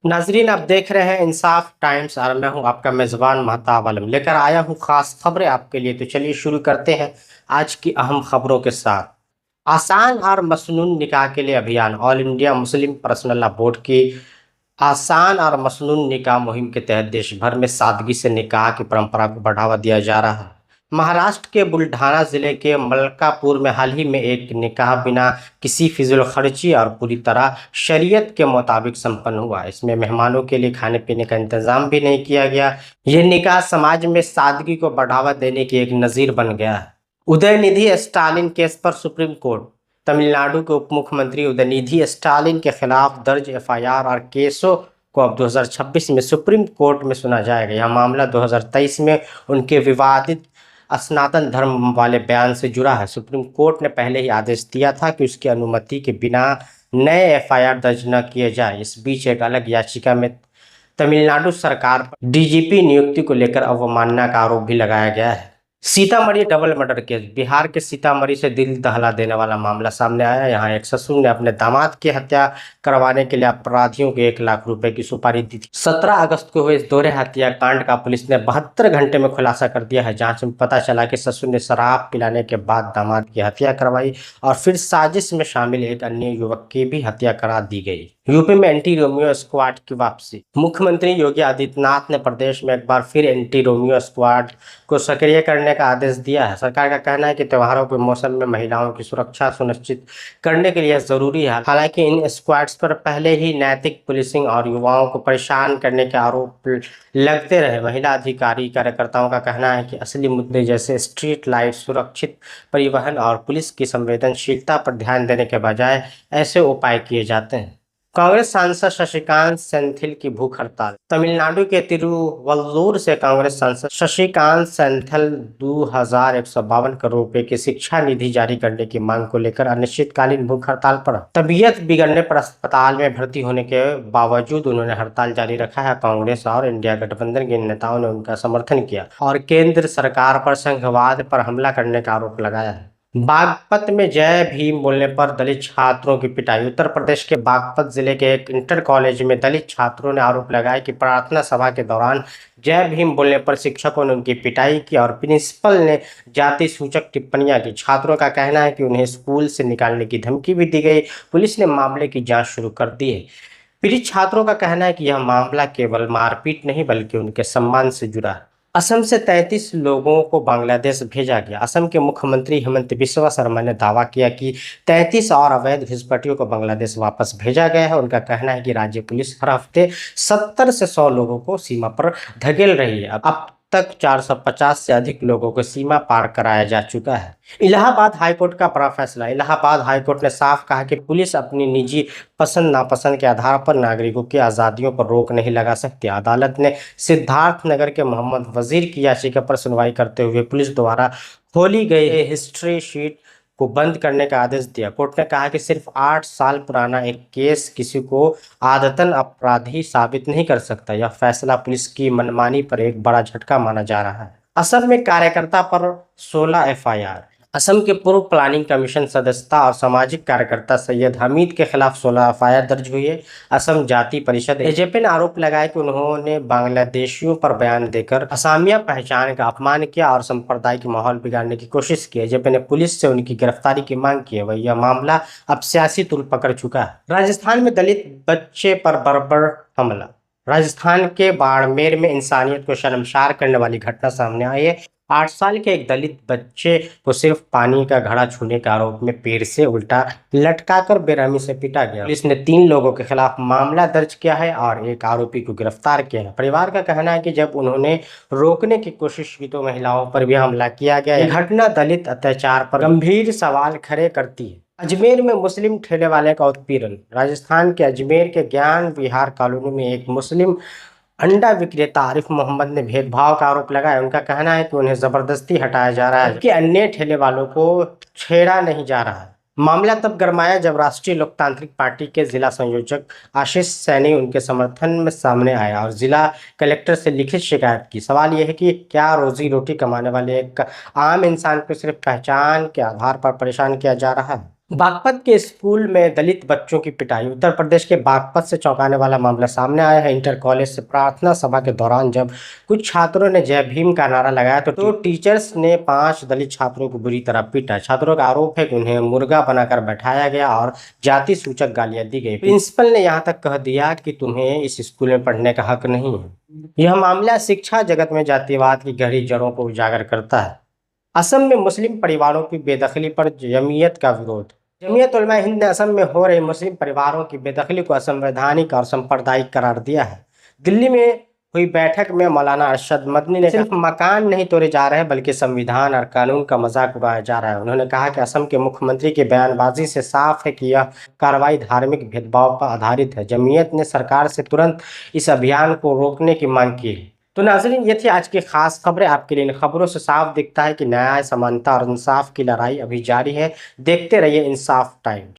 नाजरीन, आप देख रहे हैं इंसाफ टाइम्स और मैं हूं आपका मेज़बान महताब आलम। लेकर आया हूं खास खबरें आपके लिए। तो चलिए शुरू करते हैं आज की अहम खबरों के साथ। आसान और मसनून निकाह के लिए अभियान। All India Muslim personal law board की आसान और मसनून निकाह मुहिम के तहत देश भर में सादगी से निकाह की परंपरा को बढ़ावा दिया जा रहा है। महाराष्ट्र के बुल्ढाना जिले के मलकापुर में हाल ही में एक निकाह बिना किसी फिजूल खर्ची और पूरी तरह शरीयत के मुताबिक संपन्न हुआ। इसमें मेहमानों के लिए खाने पीने का इंतजाम भी नहीं किया गया। यह निकाह समाज में सादगी को बढ़ावा देने की एक नजीर बन गया है। उदयनिधि स्टालिन केस पर सुप्रीम कोर्ट। तमिलनाडु के उप मुख्यमंत्री उदयनिधि स्टालिन के खिलाफ दर्ज एफआईआर और केसों को अब 2026 में सुप्रीम कोर्ट में सुना जाएगा। यह मामला 2023 में उनके विवादित सनातन धर्म वाले बयान से जुड़ा है। सुप्रीम कोर्ट ने पहले ही आदेश दिया था कि उसकी अनुमति के बिना नए एफआईआर दर्ज न किए जाए। इस बीच एक अलग याचिका में तमिलनाडु सरकार पर डीजीपी नियुक्ति को लेकर अवमानना का आरोप भी लगाया गया है। Sitamarhi double murder case. Bihar के सीतामढ़ी से दिल दहला देने वाला मामला सामने आया। यहाँ एक ससुर ने अपने दामाद की हत्या करवाने के लिए अपराधियों को 1 लाख रुपए की सुपारी दी थी। 17 अगस्त को हुए इस दोहरे हत्याकांड का पुलिस ने 72 घंटे में खुलासा कर दिया है। जांच में पता चला कि ससुर ने शराब पिलाने के बाद दामाद की हत्या करवाई और फिर साजिश में शामिल एक अन्य युवक की भी हत्या करा दी गई। यूपी में एंटी रोमियो स्क्वाड की वापसी। मुख्यमंत्री योगी आदित्यनाथ ने प्रदेश में एक बार फिर एंटी रोमियो स्क्वाड को सक्रिय करने का आदेश दिया है। सरकार का कहना है कि त्योहारों के मौसम में महिलाओं की सुरक्षा सुनिश्चित करने के लिए जरूरी है। हालांकि इन स्क्वाड्स पर पहले ही नैतिक पुलिसिंग और युवाओं को परेशान करने के आरोप लगते रहे। महिला अधिकारी कार्यकर्ताओं का कहना है कि असली मुद्दे जैसे स्ट्रीट लाइट, सुरक्षित परिवहन और पुलिस की संवेदनशीलता पर ध्यान देने के बजाय ऐसे उपाय किए जाते हैं। कांग्रेस सांसद शशिकांत सेंथिल की भूख हड़ताल। तमिलनाडु के तिरुवल्लूर से कांग्रेस सांसद शशिकांत सेंथिल 2152 करोड़ रुपए की शिक्षा निधि जारी करने की मांग को लेकर अनिश्चितकालीन भूख हड़ताल पर। तबीयत बिगड़ने पर अस्पताल में भर्ती होने के बावजूद उन्होंने हड़ताल जारी रखा है। कांग्रेस और इंडिया गठबंधन के नेताओं ने उनका समर्थन किया और केंद्र सरकार पर संघवाद पर हमला करने का आरोप लगाया है। बागपत में जय भीम बोलने पर दलित छात्रों की पिटाई। उत्तर प्रदेश के बागपत जिले के एक इंटर कॉलेज में दलित छात्रों ने आरोप लगाया कि प्रार्थना सभा के दौरान जय भीम बोलने पर शिक्षकों ने उनकी पिटाई की और प्रिंसिपल ने जाति सूचक टिप्पणियां की। छात्रों का कहना है कि उन्हें स्कूल से निकालने की धमकी भी दी गई। पुलिस ने मामले की जांच शुरू कर दी है। पीड़ित छात्रों का कहना है कि यह मामला केवल मारपीट नहीं बल्कि उनके सम्मान से जुड़ा है। असम से 33 लोगों को बांग्लादेश भेजा गया। असम के मुख्यमंत्री हेमंत बिस्वा शर्मा ने दावा किया कि 33 और अवैध घुसपैठियों को बांग्लादेश वापस भेजा गया है। उनका कहना है कि राज्य पुलिस हर हफ्ते 70 से 100 लोगों को सीमा पर धकेल रही है। अब तक 450 से अधिक लोगों को सीमा पार कराया जा चुका है। इलाहाबाद हाईकोर्ट का बड़ा फैसला। इलाहाबाद हाईकोर्ट ने साफ कहा कि पुलिस अपनी निजी पसंद नापसंद के आधार पर नागरिकों की आज़ादियों पर रोक नहीं लगा सकती। अदालत ने सिद्धार्थनगर के मोहम्मद वजीर की याचिका पर सुनवाई करते हुए पुलिस द्वारा खोली गई हिस्ट्री शीट को बंद करने का आदेश दिया। कोर्ट ने कहा कि सिर्फ 8 साल पुराना एक केस किसी को आदतन अपराधी साबित नहीं कर सकता। यह फैसला पुलिस की मनमानी पर एक बड़ा झटका माना जा रहा है। असम में कार्यकर्ता पर 16 एफआईआर। असम के पूर्व प्लानिंग कमीशन सदस्यता और सामाजिक कार्यकर्ता सैयद हमीद के खिलाफ 16 एफआईआर दर्ज हुई है। असम जाति परिषद एजेपी ने आरोप लगाया कि उन्होंने बांग्लादेशियों पर बयान देकर असामिया पहचान का अपमान किया और सांप्रदायिक माहौल बिगाड़ने की कोशिश की। एजेपी ने पुलिस से उनकी गिरफ्तारी की मांग की है। वह यह मामला अब सियासी तूल पकड़ चुका है। राजस्थान में दलित बच्चे पर बर्बर हमला। राजस्थान के बाड़मेर में इंसानियत को शर्मसार करने वाली घटना सामने आई है। 8 साल के एक दलित बच्चे को सिर्फ पानी का घड़ा छूने के आरोप में पेड़ से उल्टा लटकाकर बेरहमी से पीटा गया। पुलिस ने 3 लोगों के खिलाफ मामला दर्ज किया है और एक आरोपी को गिरफ्तार किया है। परिवार का कहना है कि जब उन्होंने रोकने की कोशिश की तो महिलाओं पर भी हमला किया गया। यह घटना दलित अत्याचार पर गंभीर सवाल खड़े करती है। अजमेर में मुस्लिम ठेले वाले का उत्पीड़न। राजस्थान के अजमेर के ज्ञान विहार कॉलोनी में एक मुस्लिम अंडा विक्रेता आरिफ मोहम्मद ने भेदभाव का आरोप लगाया। उनका कहना है कि उन्हें जबरदस्ती हटाया जा रहा है जबकि अन्य ठेले वालों को छेड़ा नहीं जा रहा है। मामला तब गरमाया जब राष्ट्रीय लोकतांत्रिक पार्टी के जिला संयोजक आशीष सैनी उनके समर्थन में सामने आया और जिला कलेक्टर से लिखित शिकायत की। सवाल यह है कि क्या रोजी रोटी कमाने वाले एक आम इंसान को सिर्फ पहचान के आधार पर परेशान किया जा रहा है। बागपत के स्कूल में दलित बच्चों की पिटाई। उत्तर प्रदेश के बागपत से चौंकाने वाला मामला सामने आया है। इंटर कॉलेज से प्रार्थना सभा के दौरान जब कुछ छात्रों ने जय भीम का नारा लगाया तो टीचर्स ने 5 दलित छात्रों को बुरी तरह पीटा। छात्रों का आरोप है कि उन्हें मुर्गा बनाकर बैठाया गया और जाति सूचक गालियां दी गई। प्रिंसिपल ने यहाँ तक कह दिया कि तुम्हें इस स्कूल में पढ़ने का हक नहीं है। यह मामला शिक्षा जगत में जातिवाद की गहरी जड़ों को उजागर करता है। असम में मुस्लिम परिवारों की बेदखली पर जमीयत का विरोध। जमीयत उलमा हिंद ने असम में हो रहे मुस्लिम परिवारों की बेदखली को असंवैधानिक और सांप्रदायिक करार दिया है। दिल्ली में हुई बैठक में मौलाना अरशद मदनी ने सिर्फ मकान नहीं तोड़े जा रहे बल्कि संविधान और कानून का मजाक उड़ाया जा रहा है। उन्होंने कहा कि असम के मुख्यमंत्री की बयानबाजी से साफ है कि यह कार्रवाई धार्मिक भेदभाव पर आधारित है। जमीयत ने सरकार से तुरंत इस अभियान को रोकने की मांग की है। तो नाज़रीन, ये थी आज की खास खबरें आपके लिए। इन खबरों से साफ दिखता है कि न्याय, समानता और इंसाफ की लड़ाई अभी जारी है। देखते रहिए इंसाफ टाइम्स।